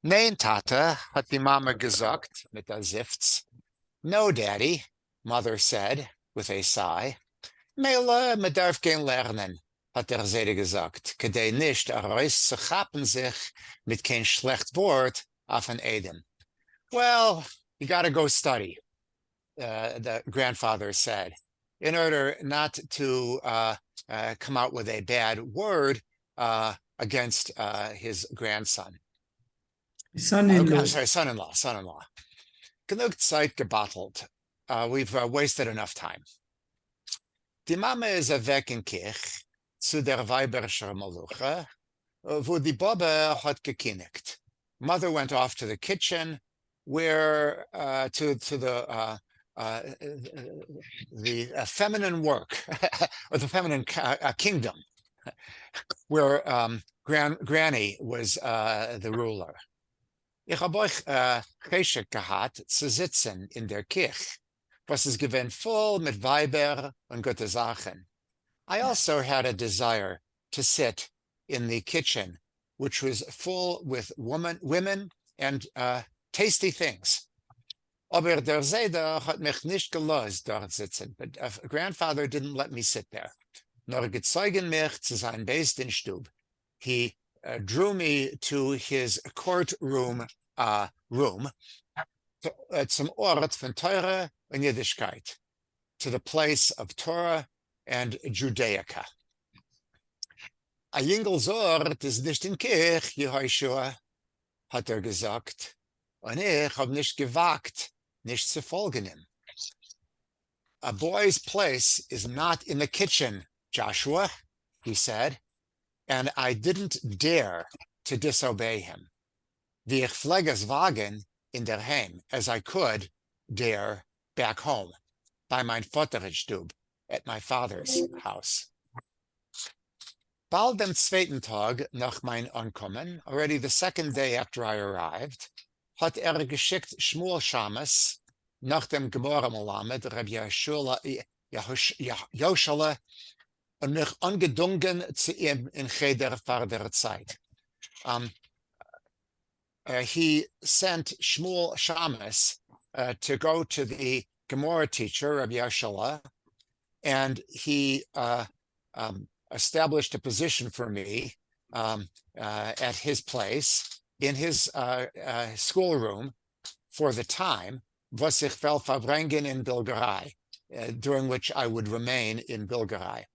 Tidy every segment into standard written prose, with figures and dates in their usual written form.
Nein, Tata, hat die Mama gesagt mit der Sifts. No, Daddy, Mother said with a sigh. Mele, me darf gehen lernen, hat der Seide gesagt, kedei nicht zu chappen sich mit kein schlecht Wort auf ein Edem. Well, you gotta go study, the grandfather said, in order not to come out with a bad word against his grandson. I'm Son-in-law. sorry, son-in-law. Genug Zeit gebattelt. We've wasted enough time. Die Mama is weg in Kirch zu der Weiberischer Maluche, wo die Bobbe hat gekinnikt. Mother went off to the kitchen, where to the feminine work or the feminine kingdom, where Granny was the ruler. Ich habe euch Geschick gehabt zu sitzen in der Kirche, was es gewinnt voll mit Weiber und gute Sachen. I also had a desire to sit in the kitchen, which was full with women and tasty things. Aber der Seide hat mich nicht gelost dort sitzen, but grandfather didn't let me sit there. Nor gezeugen mich zu sein Beis in Stub. He drew me to his courtroom room, zum Ort von Teure und Jiddischkeit, to the place of Torah and Judaica. A Jingels Ort ist nicht in Kirch, Jehoshua, hat gesagt, und ich hab nicht gewagt, nicht zu folgen ihm. A boy's place is not in the kitchen, Joshua, he said, and I didn't dare to disobey him. Wie ich pfleges wagen in der Heim, as I could dare back home, by mein Vaterstub, at my father's house. Bald am zweiten Tag nach mein Ankommen, already the second day after I arrived, hat geschickt Shmuel Shamas nach dem Gemara Melamed, Rabbi Yoshua, und mich angedungen zu ihm in Cheder vor der Zeit. He sent Shmuel Shamas to go to the Gemara teacher, Rabbi Yoshua, and he established a position for me at his place in his schoolroom for the time, was ich will verbringen in Bilgerei, during which I would remain in Bilgerei.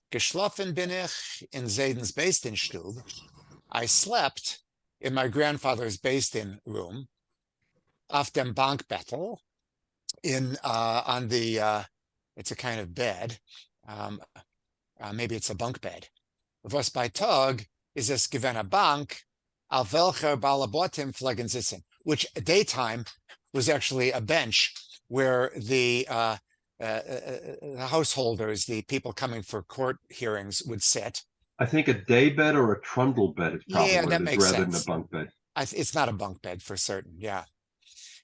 Geschlafen bin ich in Seidens Beistinstube. I slept in my grandfather's Beistin room, auf dem Bankbettel, on the, it's a kind of bed, maybe it's a bunk bed. Was bei Tag is es gewesen a bank, auf welcher Balabotim pflegen sitzen, which daytime was actually a bench where the householders, the people coming for court hearings, would sit. I think a day bed or a trundle bed is probably Yeah, what that it is makes rather sense. than a bunk bed. It's not a bunk bed for certain, yeah.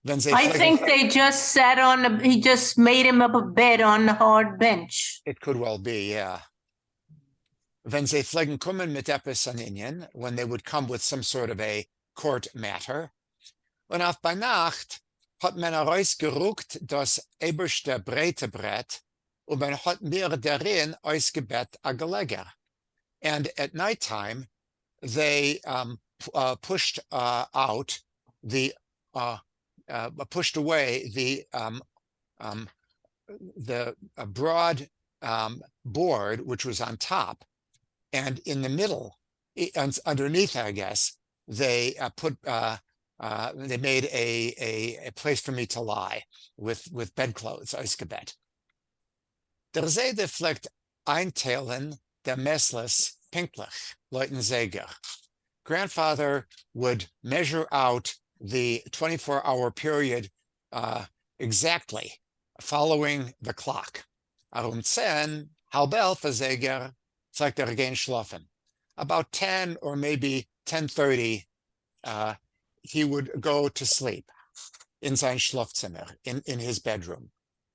I think they just sat on he just made him up a bed on the hard bench. It could well be, yeah. Wenn sie pflegen kommen mit etwas an Ihnen, when they would come with some sort of a court matter. Und auf bei Nacht hat man herausgeruckt das eberste breite Brett und man hat mir darin ausgebett a Geleger. And at nighttime, they pushed out the pushed away the broad board which was on top, and in the middle, underneath, I guess, they they made a place for me to lie with bedclothes, ausgebett. Der Seide pflegt einteilen der Messles pinklich, Leuten Seger. Grandfather would measure out the 24-hour period exactly, following the clock. 10, halb 11 Seger, pflegt gehen schlafen. About 10 or maybe 10:30, he would go to sleep in sein Schlafzimmer, in his bedroom.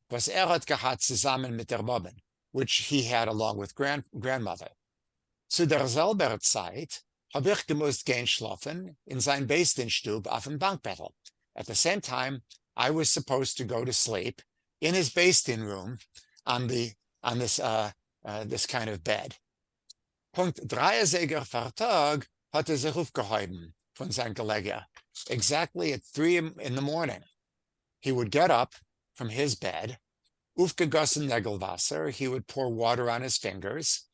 Was hat gehabt zusammen mit der Bobben, which he had along with grandmother. Zu derselber Zeit hab ich gemusst gehen schlafen in sein Beistinstub auf dem Bankbettel. At the same time, I was supposed to go to sleep in his Beistin room on this kind of bed. Punkt 3 Tag hat sich aufgehoben von sein Gelege. Exactly at 3 in the morning, he would get up from his bed, aufgegossen Nägelwasser, he would pour water on his fingers,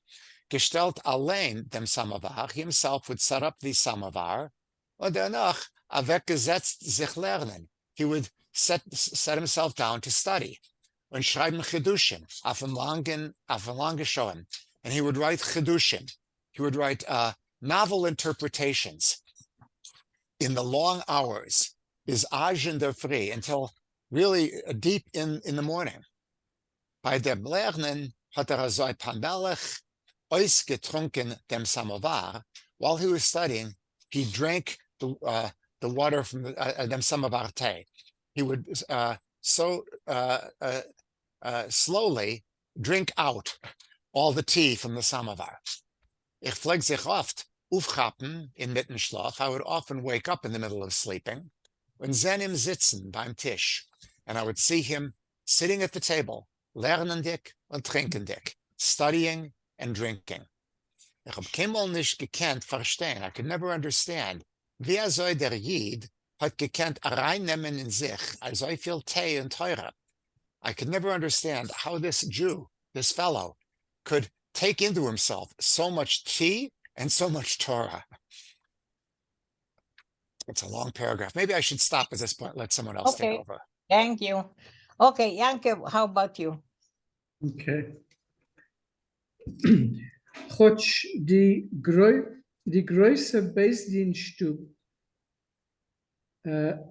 gestellt allein dem Samovar, he himself would set up the Samovar, und danach weggesetzt sich lernen. He would set himself down to study. Und schreiben Chedushim, auf einem langen Schoen. And he would write Chedushim. He would write novel interpretations in the long hours, is Agen der Free, until really deep in the morning. Bei dem Lernen hat so ein Pamelech ausgetrunken dem Samovar. While he was studying, he drank the water from dem Samovar tea. He would slowly drink out all the tea from the samovar. Ich pfleg sich oft aufchappen in Mittenschlaf. I would often wake up in the middle of sleeping. Und sehen ihm sitzen beim Tisch. And I would see him sitting at the table, lernendig und trinkendig, studying and drinking. Ich hab keinmal nicht gekannt verstehen. I could never understand. Wie soll der Jid hat gekannt reinnehmen in sich, so viel Tee und Teure. I could never understand how this Jew, this fellow, could take into himself so much tea and so much Torah. It's a long paragraph. Maybe I should stop at this point, let someone else take over. Thank you. Okay, Janke, how about you? Okay. Chotsch die größere Beisdienststube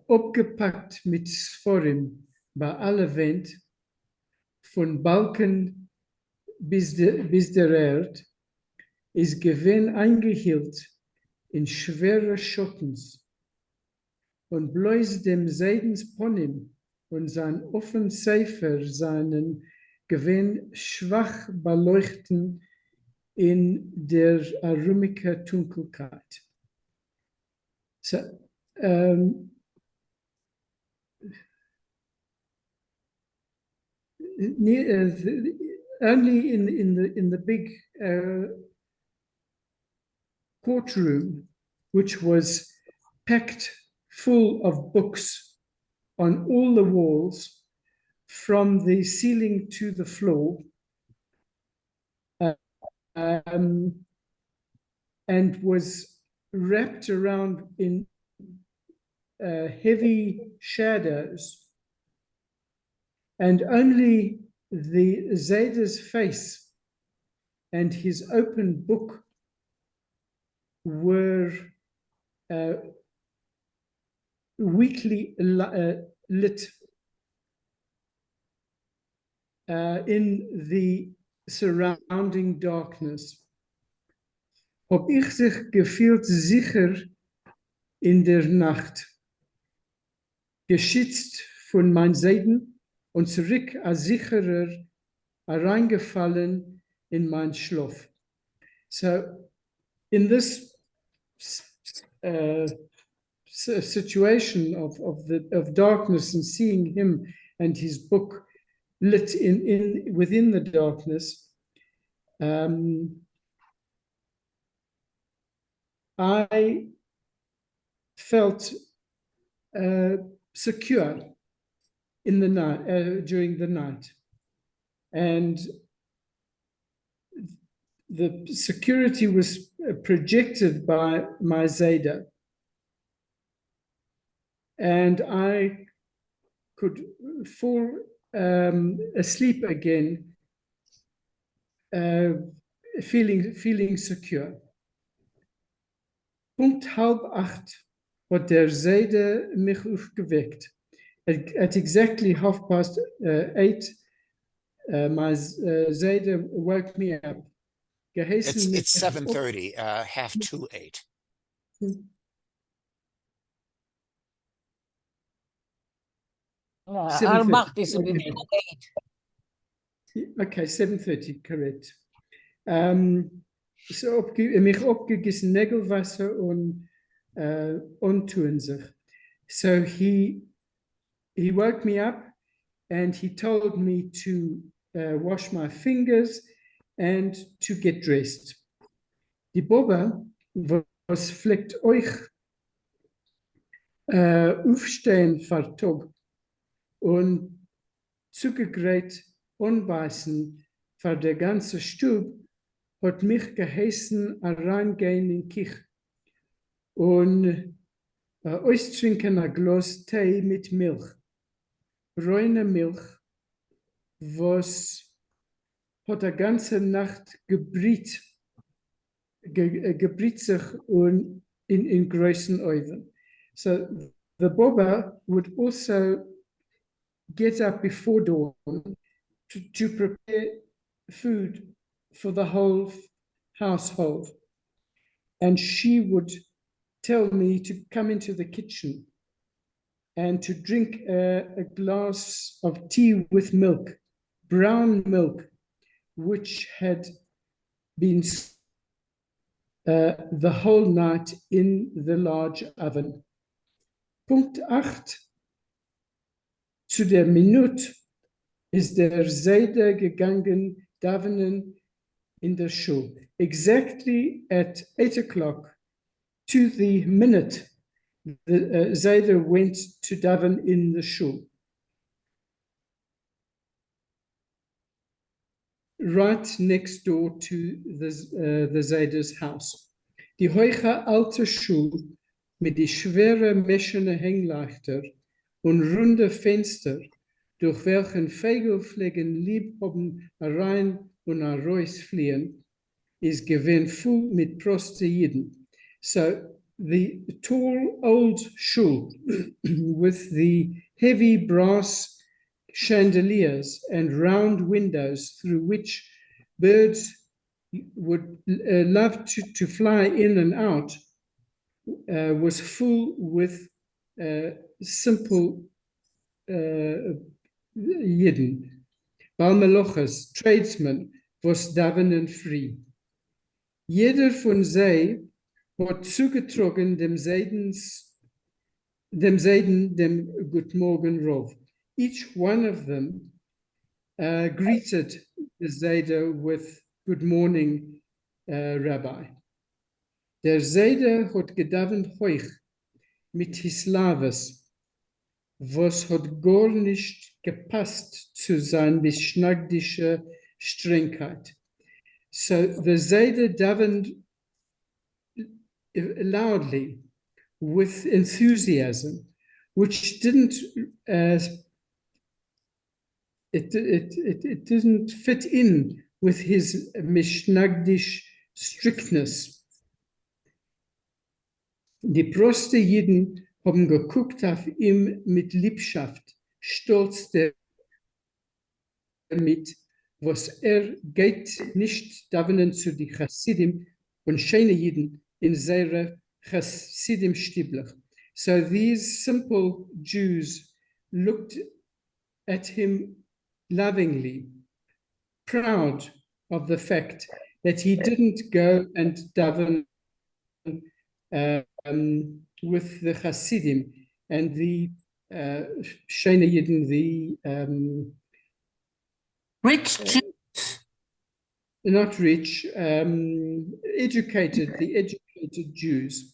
abgepackt mit Sforim bei aller Wind, von Balken bis der Erd, ist gewinn eingehielt in schwere Schottens und bloß dem Seidens Ponim und sein offen Seifer seinen gewinn schwach beleuchten in der arumika Dunkelheit. So, only in the big courtroom, which was packed full of books on all the walls, from the ceiling to the floor, and was wrapped around in heavy shadows, and only the Zayda's face and his open book were weakly lit in the surrounding darkness. Hab ich sich gefühlt sicher in der Nacht, geschützt von meinen Seiden und zurück als sicherer reingefallen in mein Schlaf. So, in this situation of darkness and seeing him and his book lit within the darkness, I felt secure in the night, during the night, and the security was projected by my Zayda, and I could fall asleep again, feeling secure. Punkt 7:30 hat der Zayda mich aufgeweckt. At exactly 8:30, my Zayda woke me up. It's 7:30, 7:30. Al-Macht is a bit late. Okay, 7:30, correct. so mich abgegessen Nägelwasser und untun sich. So he woke me up and he told me to wash my fingers and to get dressed. Die Bobba, was fleckt euch aufstehen vor Tag und zugegräht anbeißen vor der ganze Stub, hat mich geheißen, reingehen in die Küche und austrinken ein Glas Tee mit Milch. Reine Milch, was hat eine ganze Nacht gebriet sich und in großen Oven. So the Boba would also get up before dawn to prepare food for the whole household. And she would tell me to come into the kitchen and to drink a glass of tea with milk, brown milk, which had been the whole night in the large oven. Punkt 8. Zu der Minute ist der Seide gegangen, davenen in der Schule. Exactly at 8 o'clock, to the minute, the Seide went to daven in the shul. Right next door to the Seide's house. Die hohe alte Schule mit die schwere meschene Hängleuchter und runde Fenster, durch welchen Vogelfliegen lieb haben rein und heraus fliehen, ist gewinn voll mit Prosteiden. So the tall old shul with the heavy brass chandeliers and round windows through which birds would love to fly in and out was full with simple Yidden, Balmeloches, tradesmen, was davenen free. Jeder von sie hat zugetrogen dem Guten Morgen Rov. Each one of them greeted the Seide with good morning, Rabbi. Der Seide hat gedavend heuch mit Hislaves, was hat gar nicht gepasst zu sein beschnagdische Strengheit. So the Seide davened loudly with enthusiasm, which didn't it didn't fit in with his mishnagdish strictness. Die Proste Jiden haben geguckt auf ihm mit Liebschaft, stolz damit, was geht nicht davenen zu die Chassidim und schöne Jiden in seiner Chassidim Stiblach. So these simple Jews looked at him lovingly, proud of the fact that he didn't go and daven with the Hasidim and the Shana Yidden, the Rich Jews. not rich, educated Jews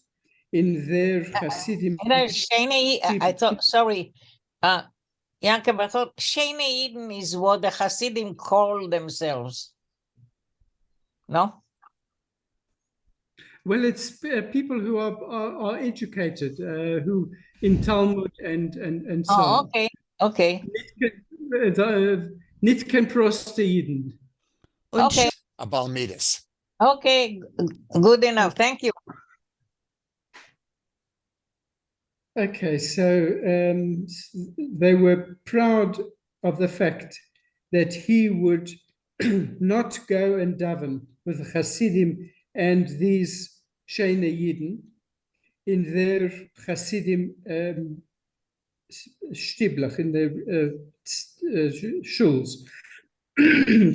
in their Hasidim. I thought, sorry, Yankov, I thought Shana Eden is what the Hasidim call themselves. No? Well, it's people who are educated, who in Talmud and so on. Okay, okay. Nicht kein Proste Jiden. Okay, A Balmidas. okay, good enough. Thank you. Okay, so they were proud of the fact that he would not go and daven with the Hasidim and these Shana Yidden in their Hasidim Stiblach, in their shuls,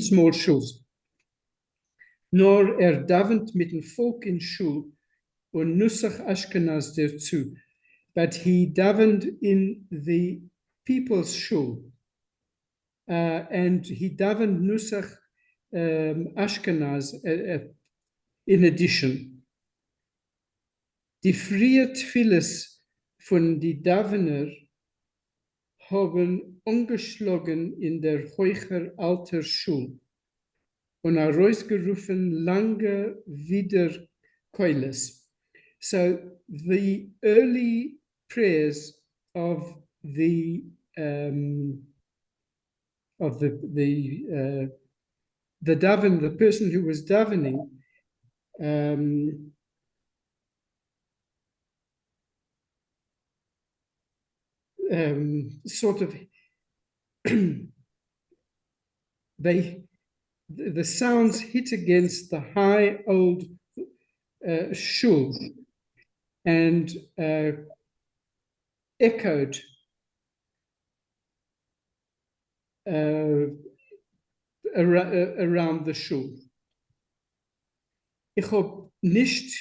small shuls. nur davent mit dem Volk in Schul und Nusach Ashkenaz dazu. But he davened in the people's Shul. And he davened Nusach Ashkenaz in addition. Die frühe Tfilis von die Davener haben umgeschlagen in der Heucher Alter Schul und herausgerufen lange Wiederkeules. So the early prayers of the daven, the person who was davening, sort of the sounds hit against the high old shul and echoed around the shul. Ich habe nicht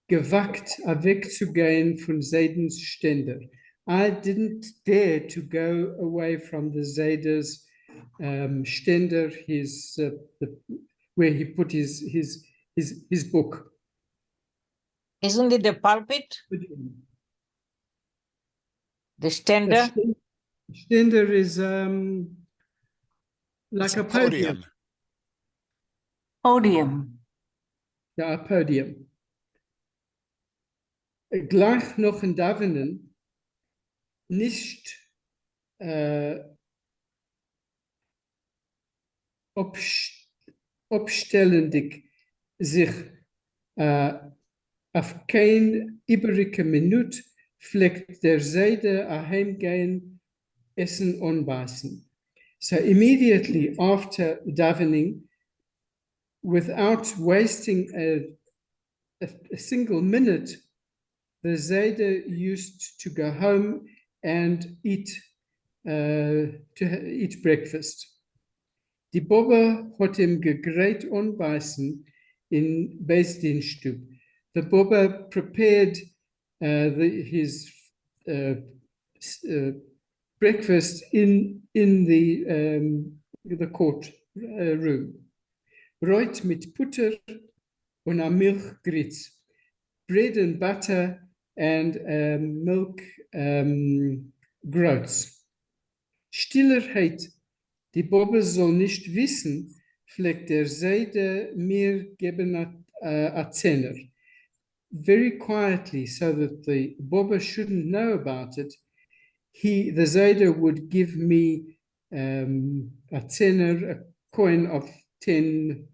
gewagt, wegzugehen von Seidens Ständer. I didn't dare to go away from the Zayda's Ständer, where he put his book. Isn't it the pulpit? The Ständer? Ständer is like a podium. Podium. Ja, a podium. Gleich noch in Davenen nicht opstellendig sich auf kein übrige Minute fleckt der Seide heimgehen, essen anbassen. So immediately after davening, without wasting a single minute, the Zayda used to go home and eat breakfast. Die Bobbe hat ihm gegreit anbeißen in Beisdienststub. The Bobbe prepared his breakfast in the court room. Brood mit Butter und a Milchgrits. Bread and butter and milk groats. Stillerheit, die Bobbe soll nicht wissen, fleckt der Seide mir geben a Zehner. Very quietly, so that the Bobbe shouldn't know about it, the Seide would give me a Zehner, a coin of 10,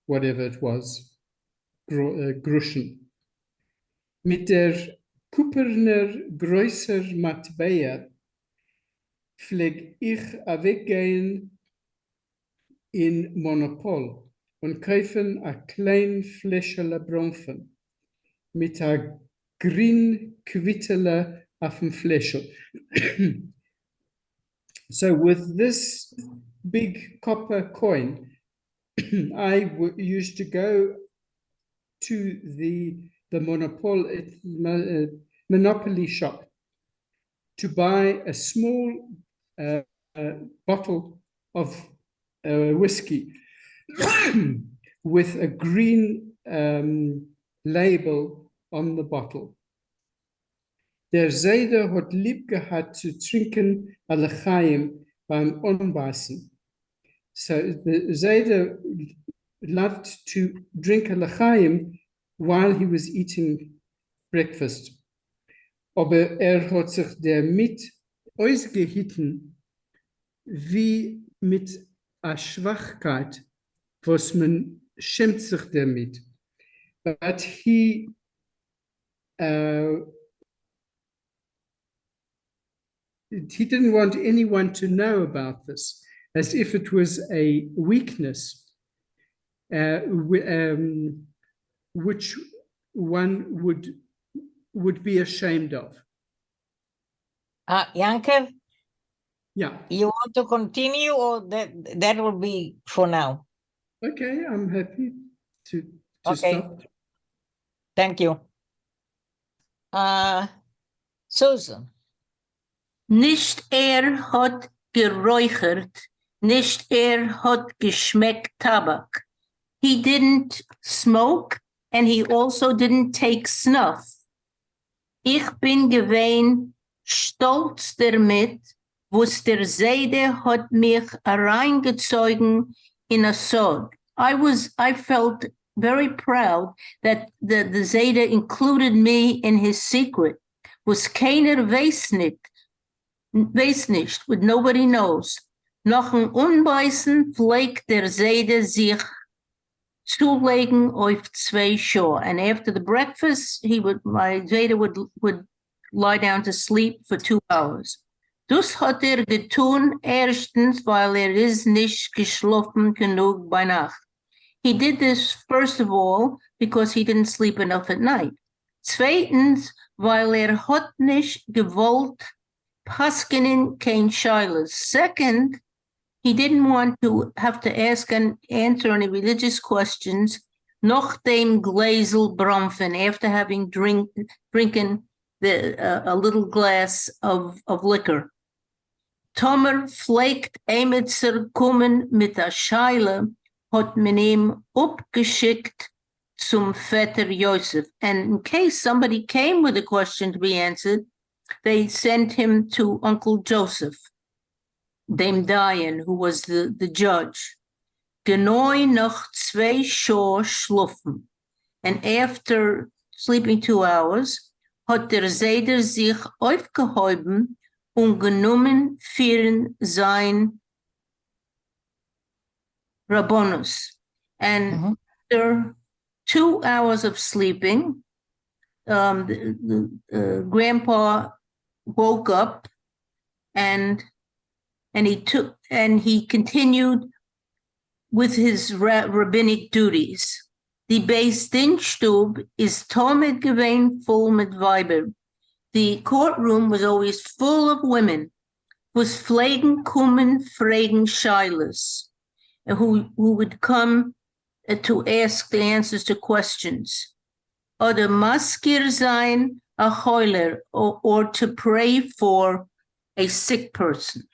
whatever it was, Groschen. Mit der Kuperner größer Matbeia pfleg ich weggehen in Monopol und kaufen a klein Fläschele Bronfen mit a grün Quittele auf dem Fläschel. So with this big copper coin, I used to go to the monopoly shop to buy a small bottle of whiskey with a green label on the bottle. Der Seide hat lieb gehabt zu trinken a l'chaim beim Anbeißen. So the Seide loved to drink a l'chaim while he was eating breakfast. Aber hat sich damit ausgehitten wie mit a Schwachkeit, was man schämt sich damit. But he didn't want anyone to know about this, as if it was a weakness, which one would be ashamed of. Yankel, Yeah. you want to continue, or that will be for now? Okay, I'm happy to Okay. stop. Thank you. Susan. Nicht hat geräuchert, nicht hat geschmeckt Tabak. He didn't smoke and he also didn't take snuff. Ich bin gewesen stolz damit, was der Seide hat mich hereingezogen in a Sod. I felt very proud that the Seide included me in his secret. Was keiner weiß nicht, what nobody knows. Nach dem Unbeißen pflegt der Seide sich zulegen auf 2 Schoen. And after the breakfast, my Seide would lie down to sleep for 2 hours. Das hat getun, erstens, weil ist nicht geschlafen genug bei Nacht. He did this, first of all, because he didn't sleep enough at night. Zweitens, weil hat nicht gewollt paskenen kein Shilas. Second, he didn't want to have to ask and answer any religious questions, noch dem Gläsel Bromfen, after having drinking a little glass of liquor. Tomer pflegt Emetzer kommen mit a Scheile, hat man ihm upgeschickt zum Vetter Joseph. And in case somebody came with a question to be answered, they sent him to Uncle Joseph, dem Dayan, who was the judge. Genoi noch 2 Schoen schlufen. And after sleeping 2 hours, hat der Seder sich aufgehoben und genommen für sein Rabbonus. And after 2 hours of sleeping, Grandpa woke up and he continued with his rabbinic duties. Die Beis Din Stub is Talmud gewesen voll mit Weiber. The courtroom was always full of women, was pflegen kommen fragen Shilas, who would come to ask the answers to questions. Oder maskir sein a heuler, or to pray for a sick person.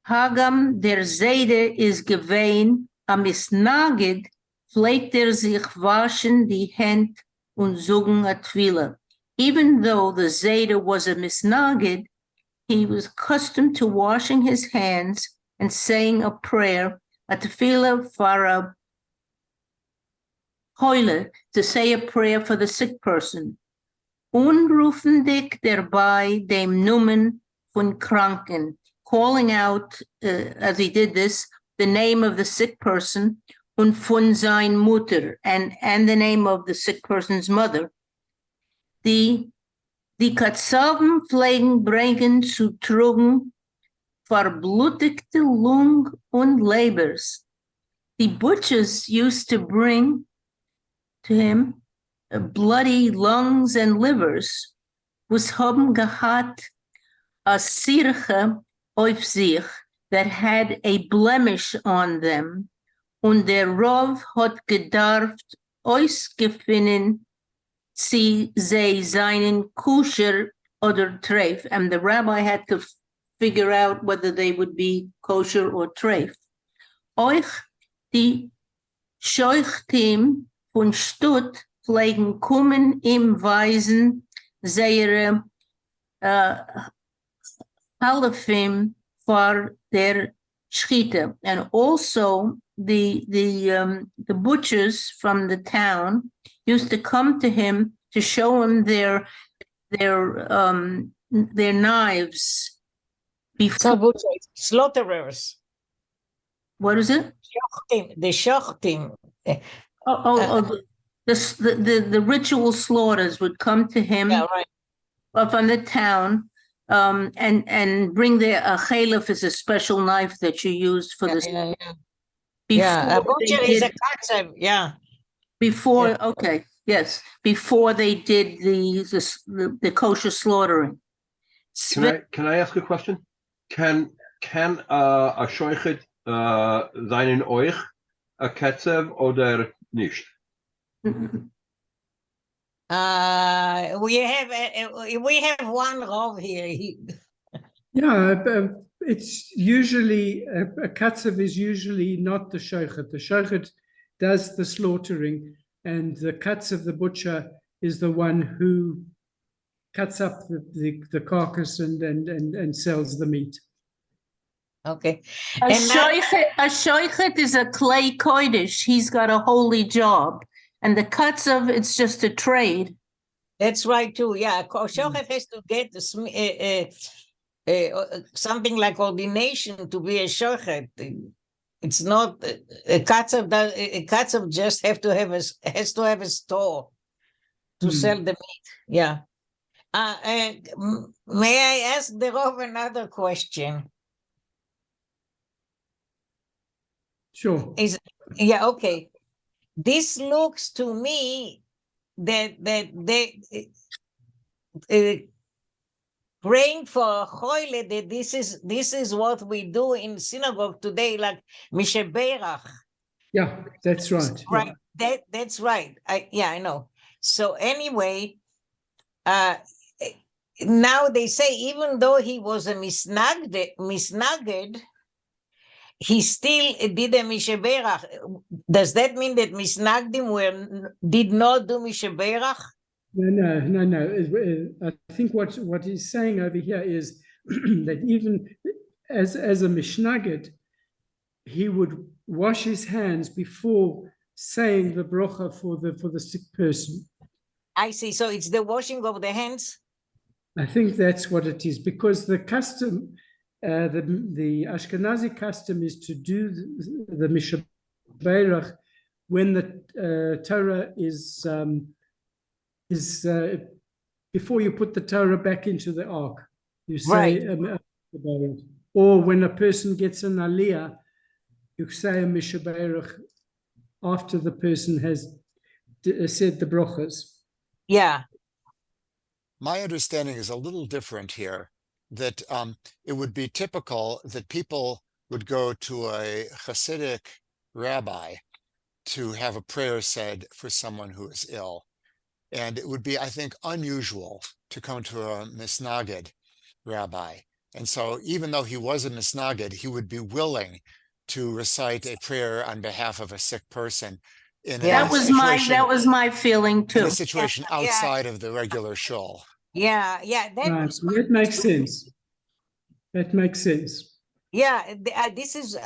Hagam der Seide is gewesen, a misnagid, pflegt sich waschen die Hand und zogen a Tfila. Even though the Zayda was a misnagid, he was accustomed to washing his hands and saying a prayer, a Tfila for a Heule, to say a prayer for the sick person. Unrufendig dabei dem Numen von Kranken, calling out, as he did this, the name of the sick person, und von sein Mutter, and the name of the sick person's mother. Die Katzaven pflegen bringen zu trugen verblutigte Lung und Lebers. The butchers used to bring to him bloody lungs and livers, was haben gehat a Sirche auf sich, that had a blemish on them, und der Rov hat gedarft ausgefinden, sie seinen kosher oder treif, and the rabbi had to figure out whether they would be kosher or treif. Euch die Scheuchtim von Stutt pflegen kommen im Weisen seire Halafim for their Shchita, and also the butchers from the town used to come to him to show him their knives before Slaughterers. What is it? The Shochtim. The ritual slaughters would come to him from the town. And bring their chalef is a special knife that you use for this. A butcher is a katzev, Before, okay, yes, before they did the kosher slaughtering. Can I ask a question? Can a shoichet seien euch a ketzev oder nicht? We have one Rov here. Yeah, it's usually a katsav is usually not the shochet. The shochet does the slaughtering, and the katsav, the butcher, is the one who cuts up the carcass and sells the meat. Okay. A And now- shoichet is a clay kodesh. He's got a holy job. And the katsav, it's just a trade. That's right too. Yeah, Shochet has to get something like ordination to be a shochet. It's not a katsav. A katsav just has to have a store to sell the meat. Yeah. And may I ask the Rov another question? Sure. Yeah, okay. This looks to me that they praying for a choile, that this is what we do in synagogue today, like misheberach. Yeah, that's right. Right. That's right. I know. So anyway, now they say even though he was a misnaged, he still did a misheberach. Does that mean that misnagdim did not do misheberach? No. I think what he's saying over here is that even as a mishnagid, he would wash his hands before saying the brocha for the sick person. I see. So it's the washing of the hands. I think that's what it is, because the custom, the Ashkenazi custom is to do the misheberach when the Torah is before you put the Torah back into the ark. You say Right. or when a person gets an aliyah, you say a misheberach after the person has said the brochas. Yeah. My understanding is a little different here, that it would be typical that people would go to a Hasidic rabbi to have a prayer said for someone who is ill. And it would be, I think, unusual to come to a misnagid rabbi. And so even though he was a misnagid, he would be willing to recite a prayer on behalf of a sick person in Yeah. a situation, That was my feeling in too. a situation Yeah. outside of the regular shul. Yeah. Right. That makes sense. That makes sense. Yeah. This is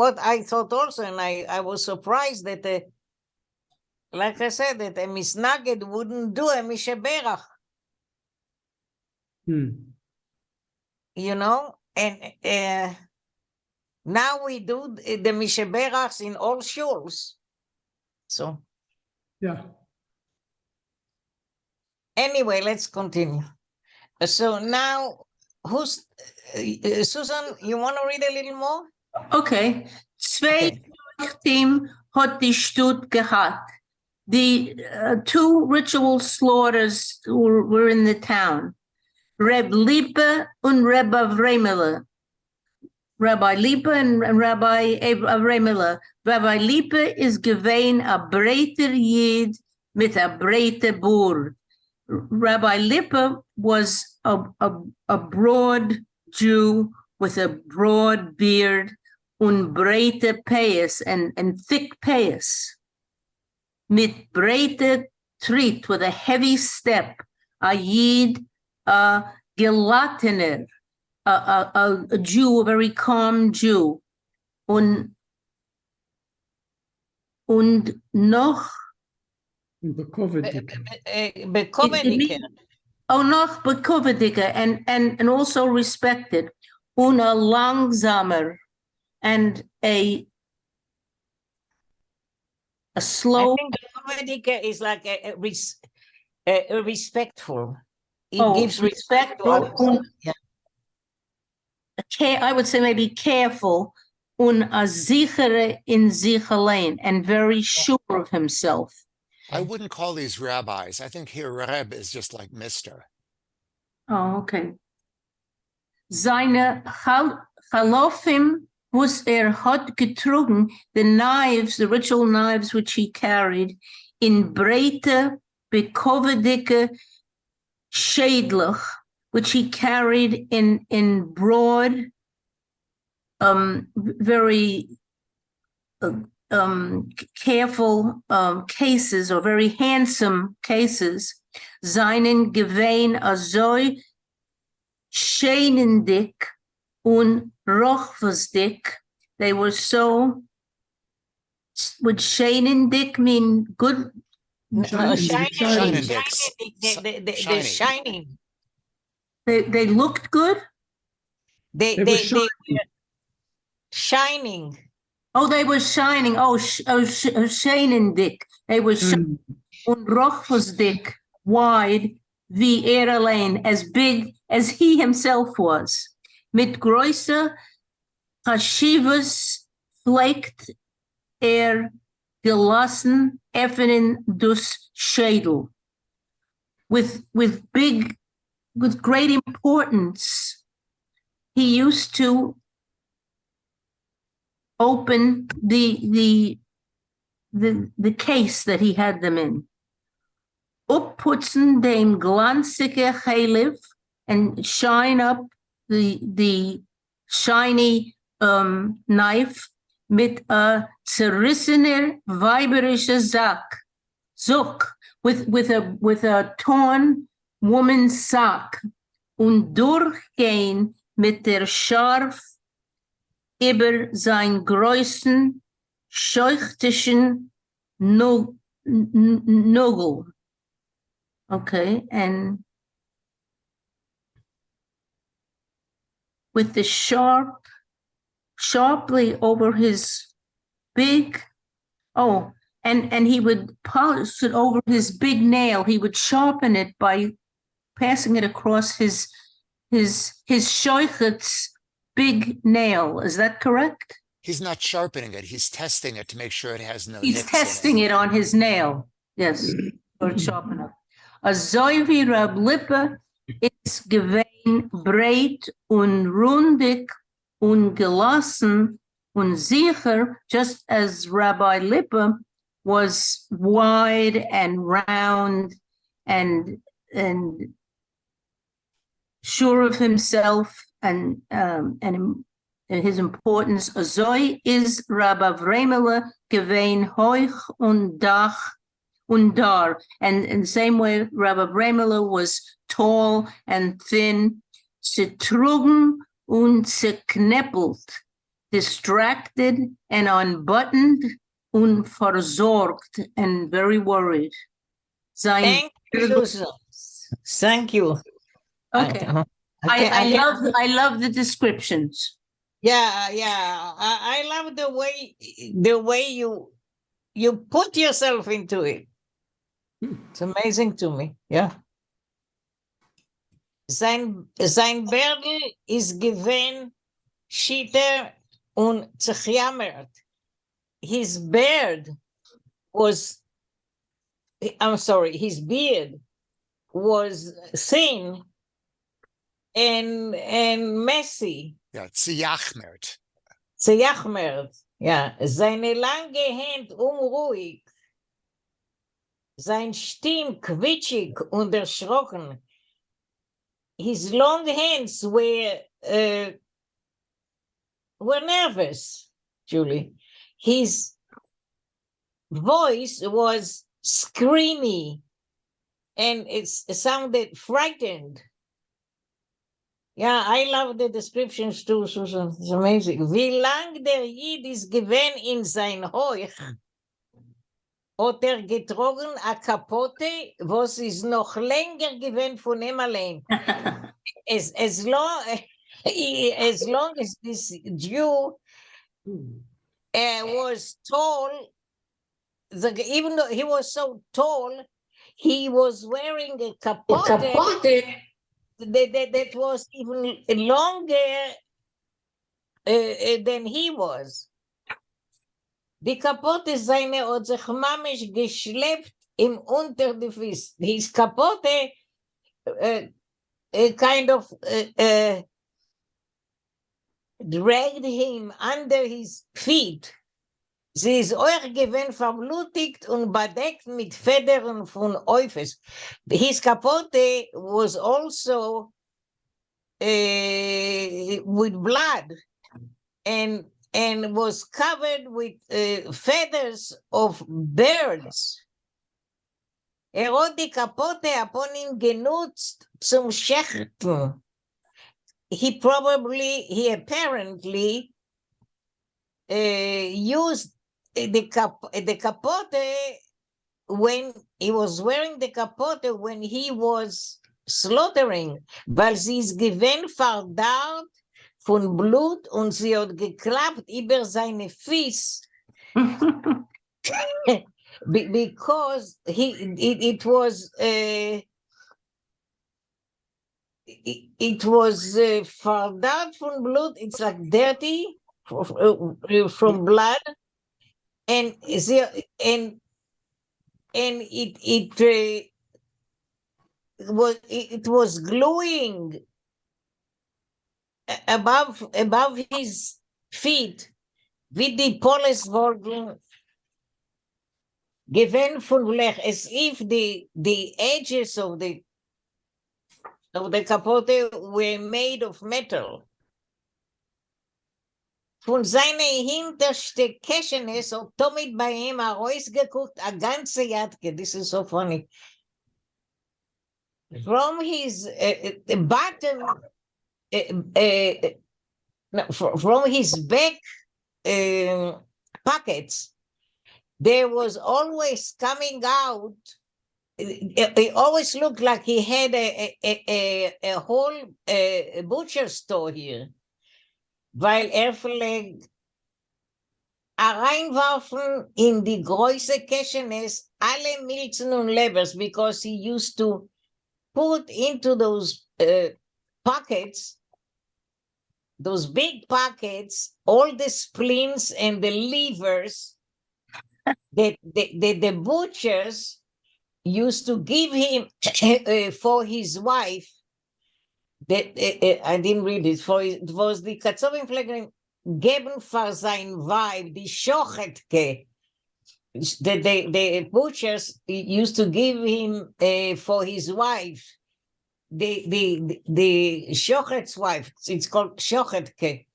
what I thought also, and I was surprised that, like I said, that a misnaged wouldn't do a misheberach. You know, and now we do the misheberachs in all shuls. So Yeah. anyway, let's continue. So now, who's Susan? You want to read a little more? Okay. Zwei Team hat die Stut gehabt. The two ritual slaughters were in the town. Reb Lipa and Reb Avremela. Rabbi Lipa and Rabbi Avremela. Rabbi Lipa is gewesen a breiter Yid mit a breiter Boer. Rabbi Lipa was a broad Jew with a broad beard und breite payas and thick payas. Mit breite Tritt, with a heavy step, a Yid, a gelatener, a Jew, a very calm Jew. Und noch Bekoveniker. noch bekovediger and also respected. Und a langsamer and a slow. I think bekoveniker is like a respectful. It Oh, gives respect to respectful. others. Yeah. I would say maybe careful, und a sichere in sich allein, and very sure of himself. I wouldn't call these rabbis. I think here Reb is just like Mr. Oh, okay. Seine Chalofim was hat getrogen, the knives, the ritual knives which he carried, in breite, bekovedike, schädlich, which he carried in broad, very careful cases, or very handsome cases, seinen Gewein azoi scheinendick und rochvesdick. They were so. Would scheinendick mean good? Shining. Shining Shining. dicks. They're Shining. shining. They looked good. They They were were shining. shining. Oh, they were shining. Scheinendick. They were shining. Und rochvesdick, wide, wie alleen, as big as he himself was. Mit größer Hashivas pflegt gelassen effenen dus Schädel. With great importance, he used to open the case that he had them in. Upputzen dem glanzige Chaylev, and shine up the shiny knife mit a zerrissener weiberischer Zuck, with a torn woman's sack, und durchgehen mit der Scharf über sein größten scheuchtischen Nugel. Okay, and with the sharply over his big, and he would polish it over his big nail. He would sharpen it by passing it across his shoichet's big nail. Is that correct? He's not sharpening it. He's testing it to make sure it has no He's nicks testing in it on his nail. Yes, or sharpen up. A Zoivi Rab Lippe is gewein breit und rundig und gelassen und sicher, just as Rabbi Lippe was wide and round and sure of himself and his importance. Azoi is Rabbi Vremele gewein hoich und dach und dar. And in the same way, Rabbi Vremele was tall and thin, zertrugen und zerkneppelt, distracted and unbuttoned, und versorgt, and very worried. Thank you, Susan. Thank you. Okay. I love the descriptions. Yeah. I love the way you put yourself into it. It's amazing to me. Yeah. Sein Bärdel ist gewesen Schitter und zerjammert. His beard was thin and messy. Yeah, ziyachmert. Zerjachmert. Ja, seine lange Hand unruhig. Sein Stimm quietschig und erschrocken. His long hands were nervous, Julie. His voice was screamy and it sounded frightened. Yeah, I love the descriptions too, Susan. It's amazing. Wie lang der Jid ist gewesen in sein Heuch, hat getrogen a Kapotte, was ist noch länger gewesen von ihm allein. As long as this Jew was tall, even though he was so tall, he was wearing a capote that was even longer than he was. Die Kapotte seine hat sich mamisch geschleppt im unter die Füße. His Kapotte kind of dragged him under his feet. Sie ist euch gewinn verblutigt und bedeckt mit Federn von Eufes. His capote was also with blood and was covered with feathers of birds. Hat die Kapotte upon ihn genutzt zum Schächten. He apparently used the capote when he was wearing the capote when he was slaughtering, weil sie ist gewinn verdarrt von Blut und sie hat geklappt über seine Füße. Because it was verdarrt von Blut. It's like dirty from blood, and it was gluing above his feet with the polish wurden given von Blech, as if the edges of the capote were made of metal. Von seine hinterste Käschenes hat Tomit bei ihm herausgeguckt, a ganze Jadke. This is so funny. From his bottom, from his back pockets, there was always coming out, it always looked like he had a whole butcher store here. Weil pflegt reinwarfen in die große Käschenes alle Milzen und Levers, because he used to put into those pockets, those big pockets, all the spleens and the livers that the butchers used to give him for his wife. That I didn't read it. It was the Katzovim geben for sein Weib, die Schochetke. The butchers used to give him for his wife, the Shochet's wife. It's called Schochetke.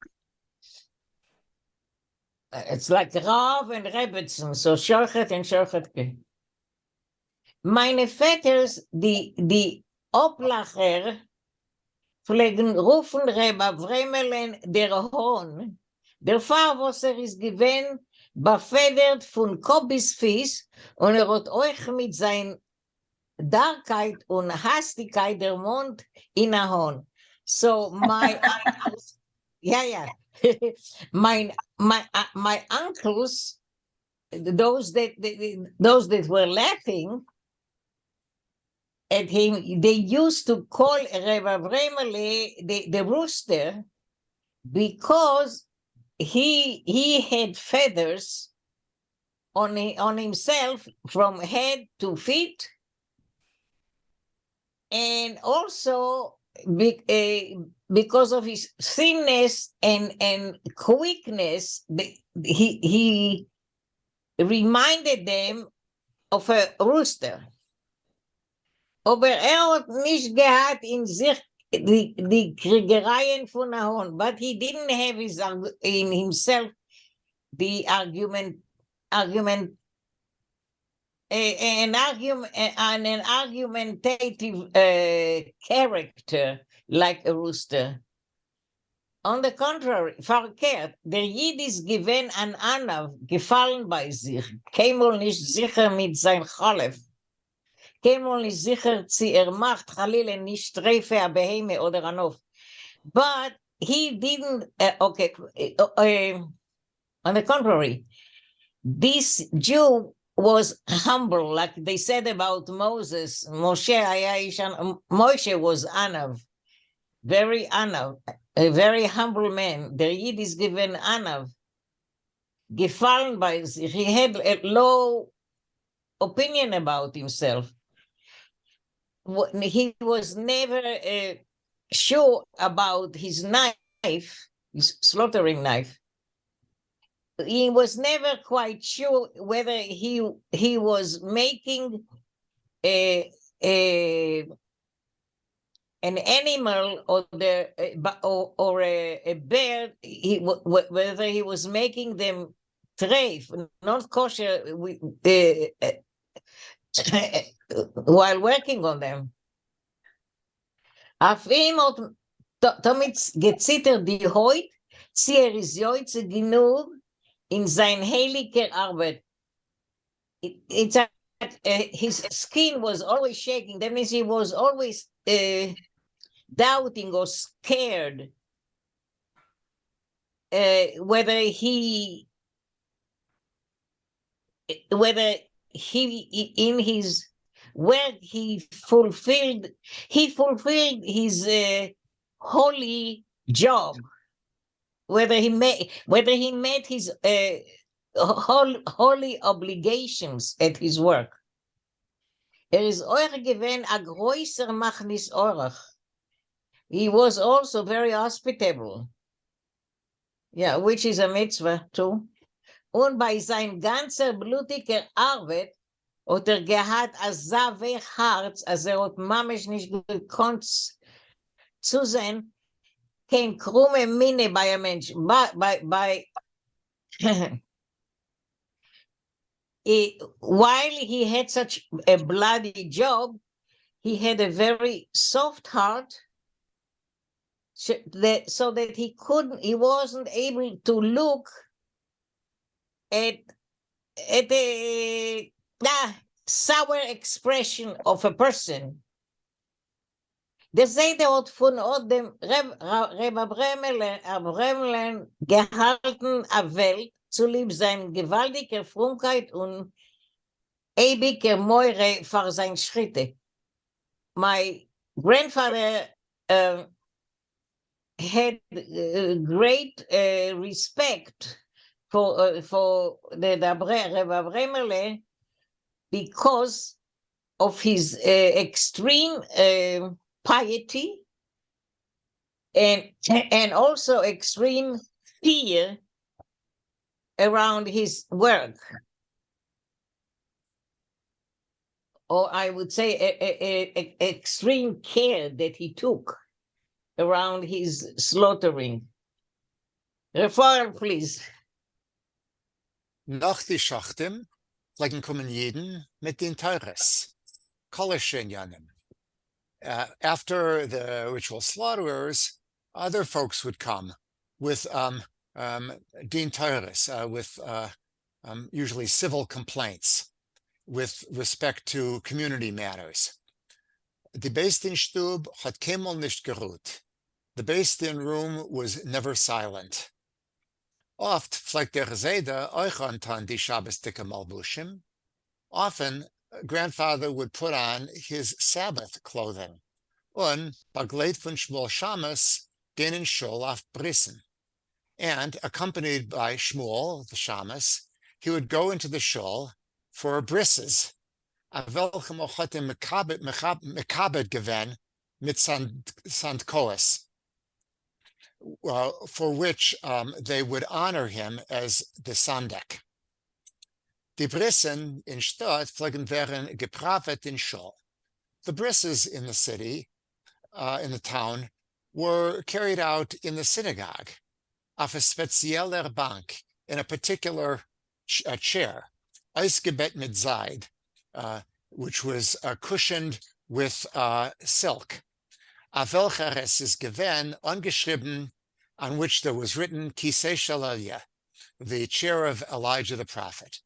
It's like Rav and Rebbetzin, so Schochet and Schochetke. Meine Vetters, die Oplacher, pflegen rufen Reba Vremelen der Hohn. Der Pfarrwasser ist gewinn befedert von Kobis Fies und hat euch mit sein Darkheit und Hastigkeit der Mond in der Hohn. So my uncles, my uncles, those that were laughing at him, they used to call Reba Vremele the rooster, because he had feathers on himself from head to feet, and also because of his thinness and quickness, he reminded them of a rooster. Aber hat nicht gehabt in sich die Kriegereien von Ahon, but he didn't have in himself the an argumentative character like a rooster. On the contrary, verkehrt, der Jid ist gewinn an Anav, gefallen bei sich, keinmal nicht sicher mit sein Cholef. Keinmal nicht sicher, sie macht Chalile nicht Streife, a Beheme oder Anof. But he didn't, on the contrary, this Jew was humble, like they said about Moses. Moshe was Anav, very Anav, a very humble man. Der Yid is given Anav, gefallen by sich. He had a low opinion about himself. He was never sure about his knife, his slaughtering knife. He was never quite sure whether he was making an animal or a bird. Whether he was making them treif, not kosher, while working on them. Auf ihm hat damit gezittert die Haut, sie ist heute genug in sein heiliger Arbeit. It's his skin was always shaking. That means he was always doubting or scared whether he in his work he fulfilled his holy job, whether he met his holy obligations at his work. Is euer gewesen a größer machnis orach. He was also very hospitable. Yeah, which is a mitzvah too. Und bei sein ganzer blutiger Arbeit hat gehad a zave Herz, als hat mamisch nicht gekonnt zu sein, kein krumme Minne bei einem Menschen. While he had such a bloody job, he had a very soft heart, so that he wasn't able to look at the sour expression of a person. Der Seide hat von dem Reb Abremelen gehalten a Welt, zu lieb sein gewaltiger Frumkeit und ewiger Meure für seine Schritte. My grandfather had great respect for the Reb Abremelen because of his extreme piety and also extreme fear around his work, or I would say extreme care that he took around his slaughtering. Referral, please. Nach die Schachtim pflegen kommen jeden mit den Teures, Koleshenyanim. After the ritual slaughterers, other folks would come with din Teures, with usually civil complaints with respect to community matters. Die Beis Din Stub hat keinmal nicht geruht. The Beis Din room was never silent. Oft pflegt der Seide euch antan die Shabbos-dicke Malbushim. Often, grandfather would put on his Sabbath clothing. Und begleit von Shmuel Shamus gehen in Shul auf Brissen. And accompanied by Shmuel, the Shamus, he would go into the shul for brisses. A welchem auch hat mekabed gewen mit Sandkoas, for which they would honor him as the Sandek. Die Brissen in Stadt pflegen wären gepravet in shul. The brisses in the city, in the town, were carried out in the synagogue, auf a spezieller Bank, in a particular chair, eisgebet mit Seid, which was cushioned with silk. Auf welcher es ist gewen, ungeschrieben, on which there was written, Kisei shel Elia, the chair of Elijah the prophet.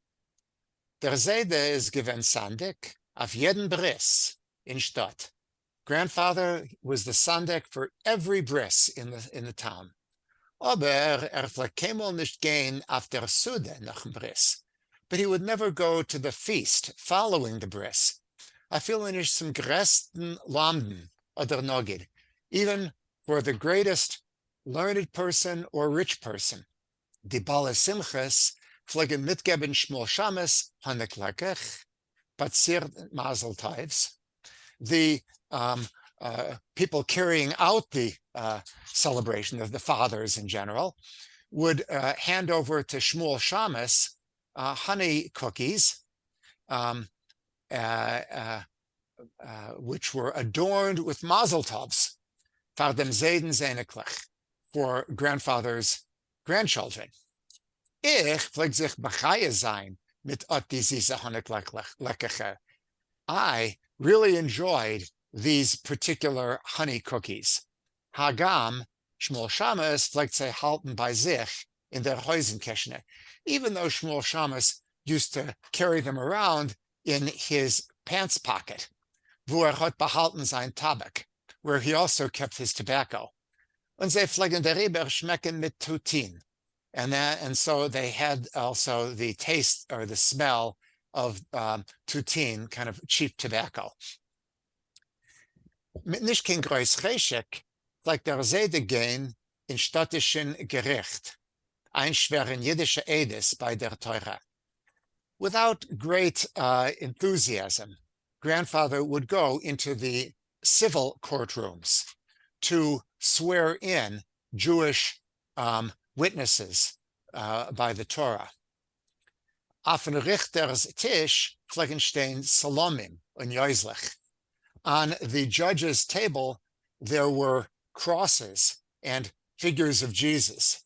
Der Seide is given Sandek auf jeden Bris in Stadt. Grandfather was the Sandek for every bris in the town. Aber pflegt keinmal nicht gehen auf der Sude nach dem Bris. But he would never go to the feast following the bris. I feel in some größten Lamden oder Nogid, even for the greatest learned person or rich person. Die Bale Simchas pflegen mitgeben Shmuel Shamus Hanek Lekech, Patzir Mazel Tovs. The people carrying out the celebration of the fathers in general would hand over to Shmuel Shamus honey cookies, which were adorned with mazel tovs for dem Zayden Zayneklich, for grandfather's grandchildren. Ich pfleg sich bechaye sein mit diese Honigleckeche. I really enjoyed these particular honey cookies. Hagam, Shmuel Shamus pflegt sich halten bei sich in der Häusenkeshne, even though Shmuel Shamus used to carry them around in his pants pocket, wo hat behalten sein Tabak, where he also kept his tobacco. Und sie pflegen darüber schmecken mit Tutin. And so they had also the taste or the smell of Tutin, kind of cheap tobacco. Mit nicht kein Groß Cheshek, like der Seide gehen in städtischen Gericht, einschweren jüdische Edes bei der Teure. Without great enthusiasm, grandfather would go into the civil courtrooms to swear in Jewish witnesses by the Torah. Auf den Richter's Tisch Fleckenstein Salomim und Joislich. On the judge's table, there were crosses and figures of Jesus.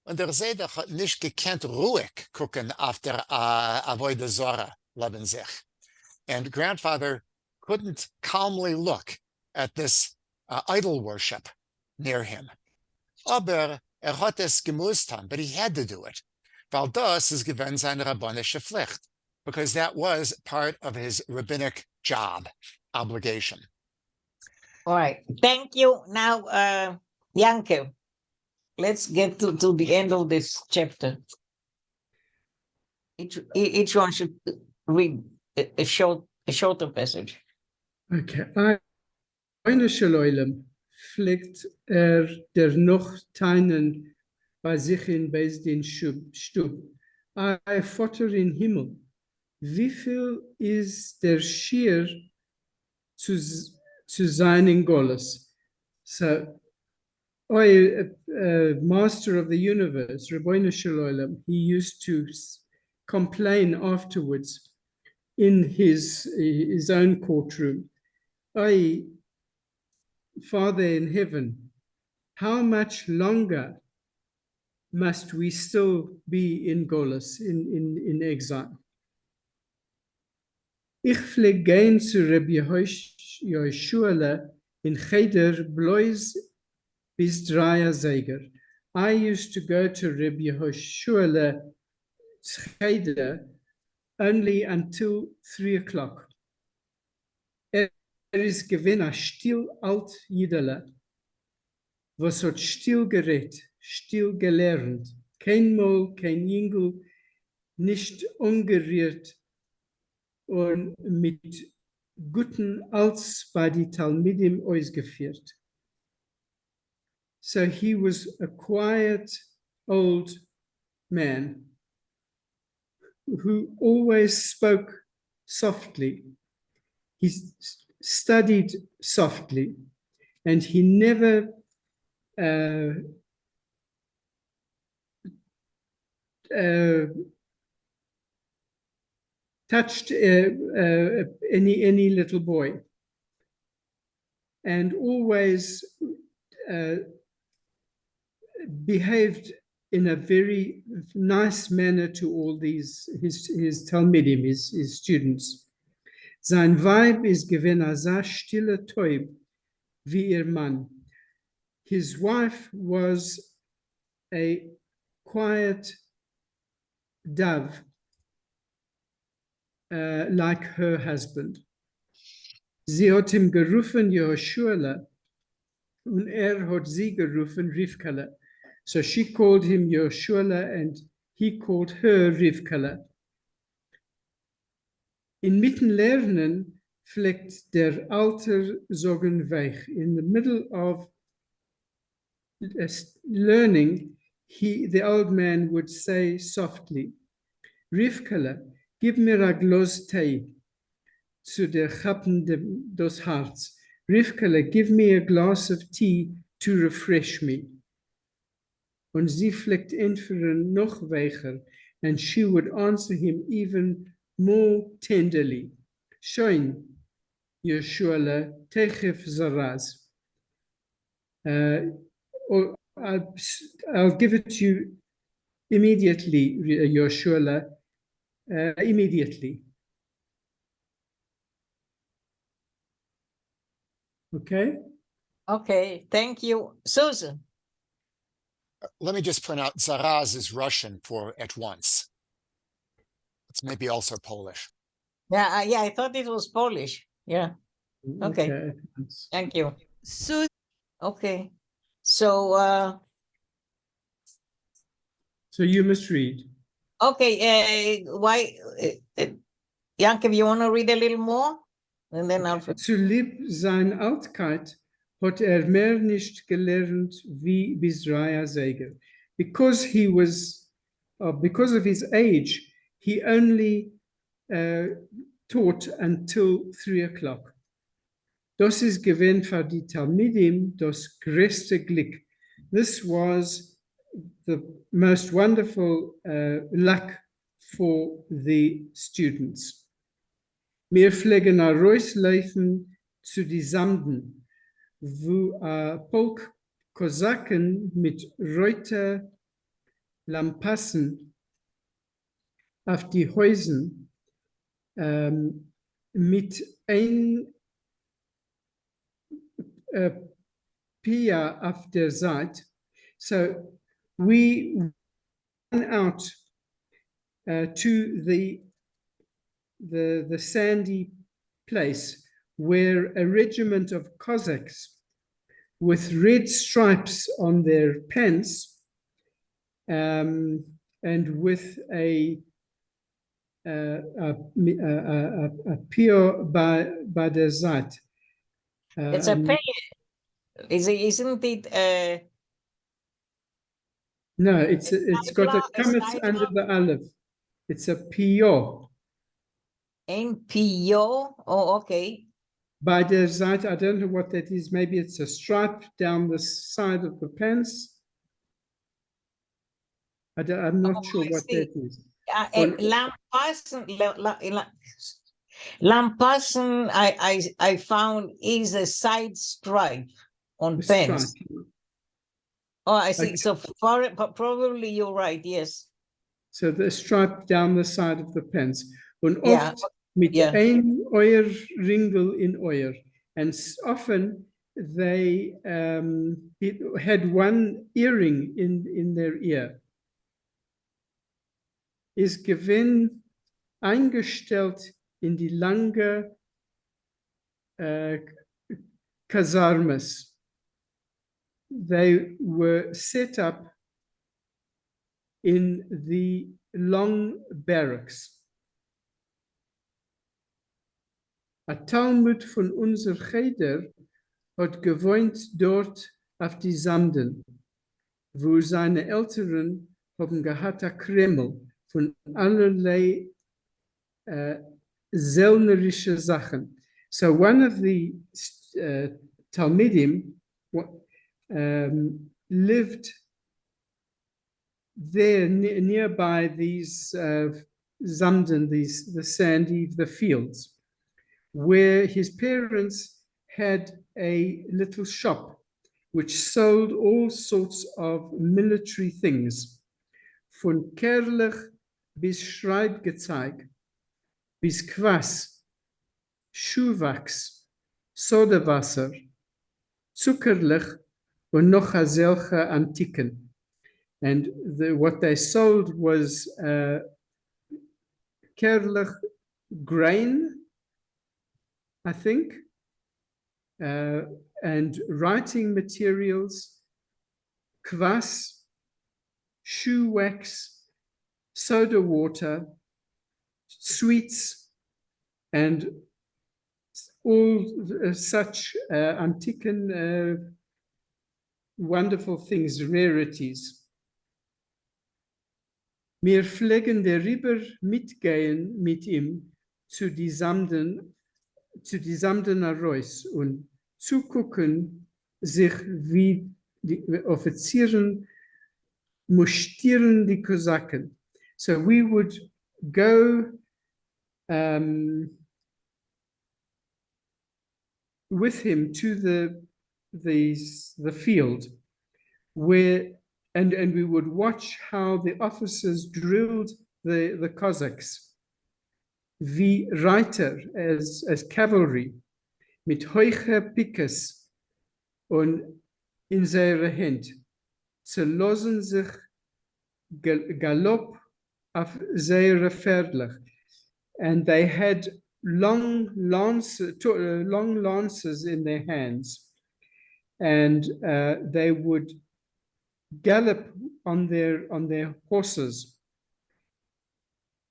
Und der Seide hat nicht gekannt ruhig gucken auf der Avodah Zorah leben sich. And grandfather couldn't calmly look at this idol worship near him. Aber hat es gemusst haben, but he had to do it. Weil das ist gewesen seine rabbinische Pflicht, because that was part of his rabbinic job, obligation. All right. Thank you. Now, Yankel, let's get to the end of this chapter. Each one should read a shorter passage. Okay. Eine Shalom pflegt der noch teinen bei sich in den Stub. Ei Vater in Himmel, wie viel ist der Schier zu seinen Goles? So, Master of the Universe, Rabbeinu Shalom, he used to complain afterwards in his own courtroom. Father in heaven, how much longer must we still be in Golos, in exile? Ich flieg gehen zu Rabbi Yeshua in Cheder bloß bis 3 Zeger. I used to go to Rabbi Yeshua Cheder only until 3 o'clock. Is gewinn a still alt Jidele, was hat still gerät, still gelernt, kein Mol, kein Jingel, nicht ungerührt und mit guten Alts bei die Talmidim ausgeführt. So he was a quiet old man who always spoke softly. He studied softly, and he never touched any little boy, and always behaved in a very nice manner to all these his Talmidim, his students. Sein Weib ist gewesen a stille Teub wie ihr Mann. His wife was a quiet dove, like her husband. Sie hat ihm gerufen Yehoshua, und hat sie gerufen Rivkala. So she called him Yehoshua, and he called her Rivkala. Inmitten Lernen fleckt der Alter sagen weich. In the middle of learning, the old man would say softly, Rivkala, gib mir a Glas Tee zu der Chappen des Harz. Rivkele, give me a glass of tea to refresh me. Und sie fleckt entferen noch weicher, and she would answer him even more tenderly. Schön, Yeshua, techef zaraz. I'll give it to you immediately, Yeshua, immediately. Okay? Okay, thank you. Susan. Let me just point out, zaraz is Russian for at once. It's maybe also Polish. Yeah, yeah, I thought it was Polish. Yeah, okay. Thank you. Okay. So So you must read. okay, Yankov, you want to read a little more? And then I'll Zu lieb sein Altkeit hat mehr nicht gelernt wie Bisraya Seger. Because he was, because of his age, he only taught until 3 o'clock. Das ist gewinn für die Talmidim das größte Glück. This was the most wonderful luck for the students. Wir pflegen nach Reusleifen zu die Samden, wo Polk Kosaken mit Reuter Lampassen auf die Häusen mit ein Pia auf der Seite. So we went out to the sandy place where a regiment of Cossacks with red stripes on their pants and with a pier by their side. it's a pay. Isn't it? No, it's got a kametz side under of- the aleph. It's a pio. NPO. Oh, okay. By the side, I don't know what that is. Maybe it's a stripe down the side of the pants. I'm not sure I what see. that is. And Lampassen, I found is a side stripe on The pants. stripe. Oh, I see. Okay. So probably you're right. Yes. So the stripe down the side of the pants. Und Yeah, oft mit yeah. ein Ringel in Euer. And often they had one earring in their ear. Ist gewinn eingestellt in die lange Kasarmes. They were set up in the long barracks. A Talmud von unser Cheder hat gewohnt dort auf die Samden, wo seine Eltern haben gehabt a Kreml von allerlei selnerische Sachen. So one of the Talmidim lived there nearby these Zamden, the fields, where his parents had a little shop which sold all sorts of military things, von Kerlich bis Schreibgezeig, bis Kwas, Schuhwachs, Sodawasser, Zuckerlich und noch solche Antiken. And what they sold was Kerlich grain, I think, and writing materials, kvass, shoe wax, soda water, sweets, and all such antiken wonderful things, rarities. Wir pflegen darüber mitgehen mit ihm zu die Samdener Reus und zugucken, sich wie die Offizieren mustieren die Kosaken. So we would go with him to the field where and we would watch how the officers drilled the Cossacks, wie Reiter as cavalry, mit hohe Pikes und in seiner Hand. Ze losen sich Galopp auf sehr Pferdlich. And they had long lances in their hands. And they would gallop on their horses.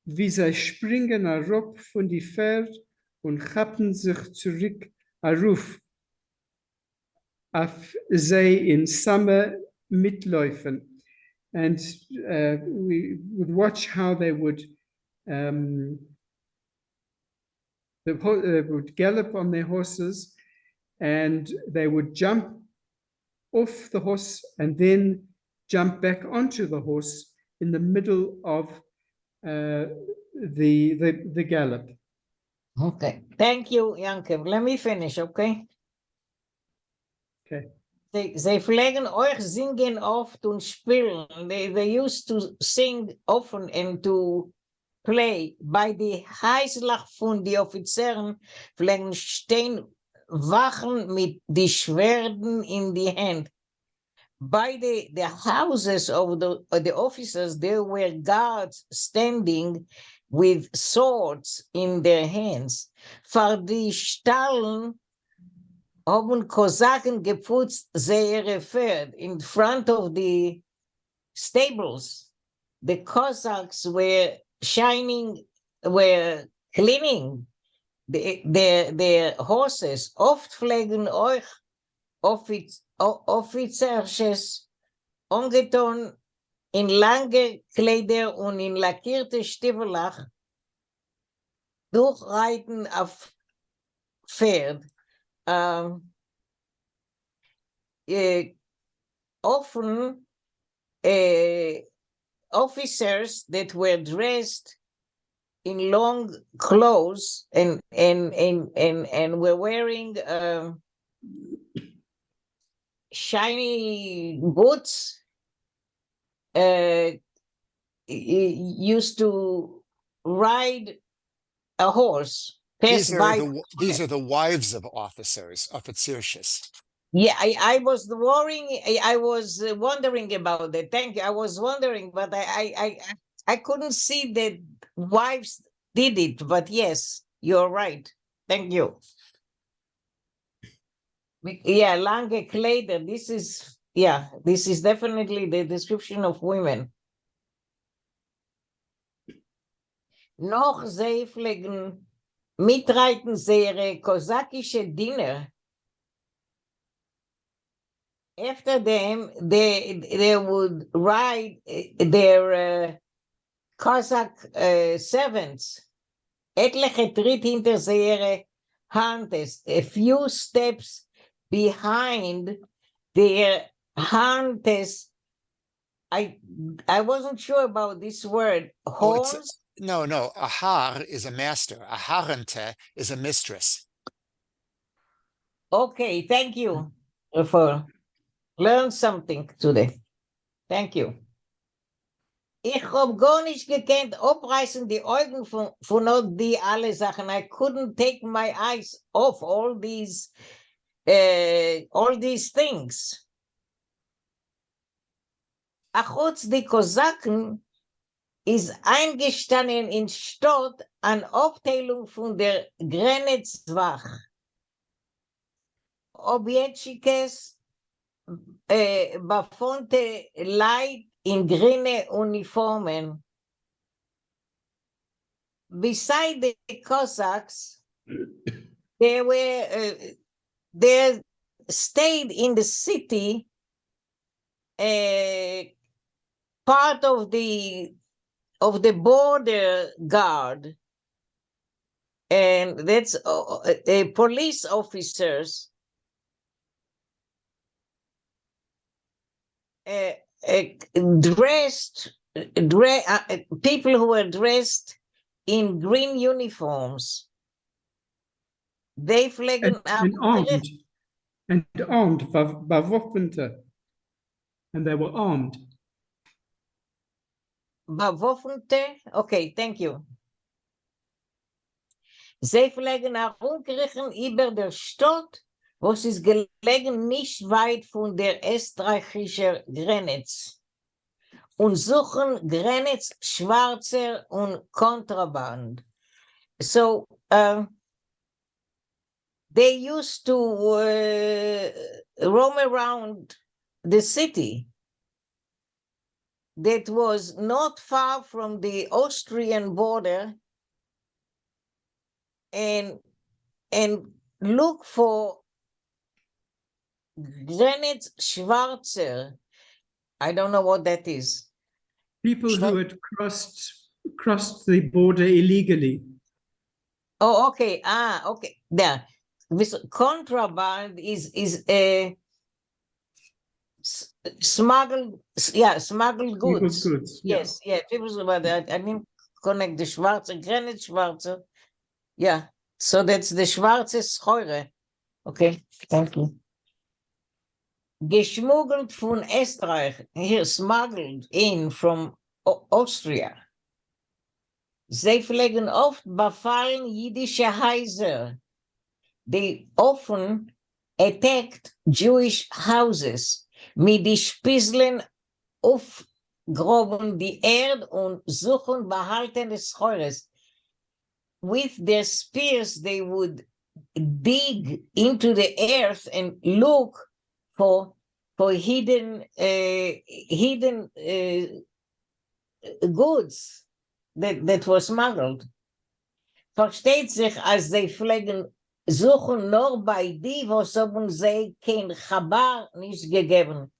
Wie sie springen herab von die Pferd und chappen sich zurück auf sie in Sommer mitläufen. And we would watch how they would gallop on their horses, and they would jump off the horse and then jump back onto the horse in the middle of the gallop. Okay, thank you, Yankev. Let me finish, okay? Okay. They pflegen euch singen oft und spielen. They used to sing often and to play. Bei die Heißlach von die Offizieren pflegen stehen Wachen mit die Schwerden in die Hand. By the houses of the officers, there were guards standing with swords in their hands. Für die Stallen haben Kosaken geputzt ihre Pferd in front of the stables. The Cossacks were cleaning their horses. Oft pflegen euch Offiziersches angetan in lange Kleider und in lackierte Stiefelach durchreiten auf Pferd. Often officers that were dressed in long clothes and were wearing shiny boots used to ride a horse. These are the wives of officers, Offiziersches. Yeah, I was wondering about that. Thank you. I was wondering, but I couldn't see that wives did it. But yes, you're right. Thank you. Yeah, lange Kleider. This is definitely the description of women. Noch sie pflegen mitreiten ihre kosakische Diener. After them, they would ride their Cossack servants. Etliche Tritt hinter ihre Handes, a few steps behind their Handes. I wasn't sure about this word. Horns? No. A har is a master. A harente is a mistress. Okay, thank you for learn something today. Thank you. Ich hab gar nicht gekannt, abreißen die Augen von all die alle Sachen. I couldn't take my eyes off all these things. Achutz die Kosaken ist eingestanden in Stadt an Aufteilung von der Grenzwach. Objetschikes befonte Leid in grüne Uniformen. Beside the Cossacks, they stayed in the city part of the border guard, and that's police officers people who were dressed in green uniforms. They vliegen and armed, bewaffnete. And they were armed. bewaffnete. Okay, thank you. Sie vliegen herumkriegen über der Stadt, wo es ist gelegen nicht weit von der österreichischen Grenze. Und suchen Grenze Schwarzer und Kontraband. So, they used to roam around the city that was not far from the Austrian border and look for Grenitz Schwarzer. I don't know what that is. People who had crossed the border illegally. Oh, okay. Okay. There. This contraband is smuggled goods. Goods, yeah. Yes, yeah. People about that. I didn't connect the Schwarze, Grenitz Schwarze. Yeah. So that's the Schwarze Scheure. Okay, thank you. Geschmuggelt von Österreich, here smuggled in from Austria. Sie pflegen oft befallen jüdische Häuser. They often attacked Jewish houses mit die Spieseln aufgraben die Erde und suchen behaltene Scheures. With their spears, they would dig into the earth and look for hidden goods that were smuggled. Versteht sich, als sie pflegen suchen nur bei die, was haben sie kein Chabar nicht gegeben.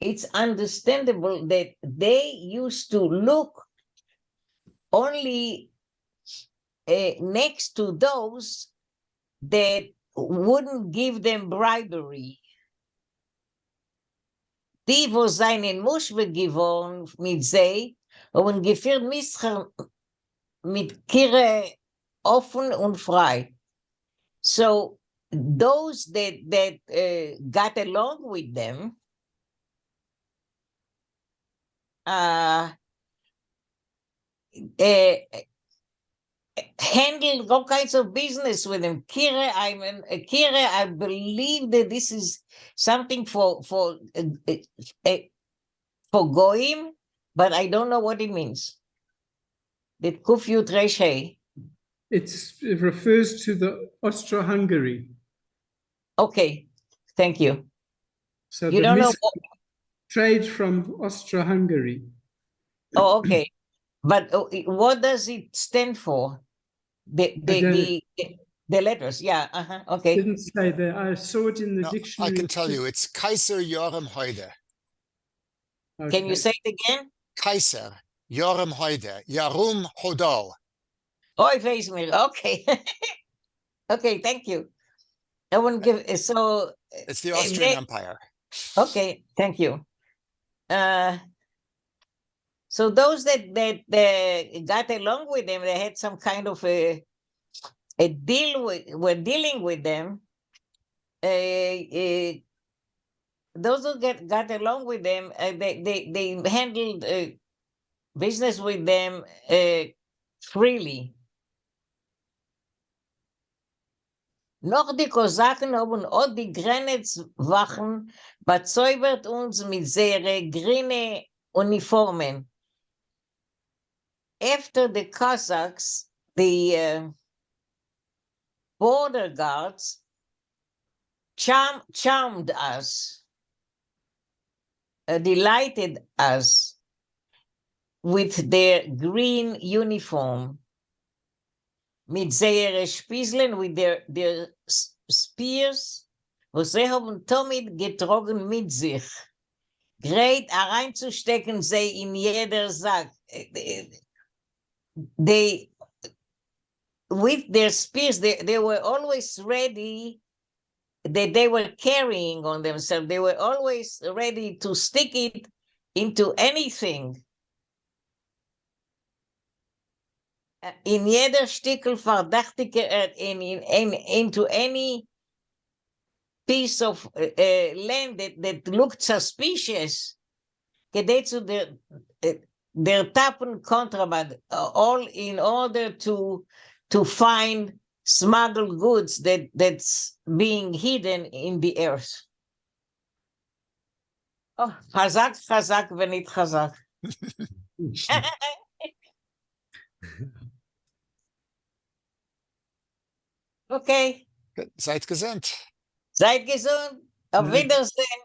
It's understandable that they used to look only next to those that wouldn't give them bribery. Die, wo seinen Muschwe gewohnt mit sie, haben geführt Mischer mit Kirre offen und frei. So those that got along with them handled all kinds of business with them. Kire, I believe that this is something for goyim, but I don't know what it means. That Kufyut Resh Hey. It refers to the Austro-Hungary. Okay, thank you. So You don't know. Trade from Austro-Hungary. Oh, okay. But what does it stand for? The letters, yeah. Okay. Didn't say that. I saw it in the No, dictionary. I can tell you, it's Kaiser Yorem Hoide. Can you say it again? Kaiser Yorem Hoide. Yarum Hodol. Oh, face me. Okay. Okay, thank you. I won't give so. It's the Austrian Empire. Okay, thank you. So those that got along with them, they had some kind of a deal were dealing with them. Those who got along with them, they handled business with them freely. Noch die Kosaken haben auch die Grenzwachen bezaubert uns mit sehr grüne Uniformen. After the Cossacks, the border guards charmed us, delighted us with their green uniform, mit sehr Spieseln, with their spears, was sie haben damit getragen mit sich. Gerät reinzustecken sie in jeder Sack. They, with their spears, they were always ready that they were carrying on themselves. They were always ready to stick it into anything. In jeder Stickel verdächtige into any piece of land that looked suspicious, kidei zu der tappen contraband, all in order to find smuggled goods that's being hidden in the earth. Oh, חזק, חזק ונית חזק. Okay, Seid gesund. seid gesund. Auf Nein. Wiedersehen.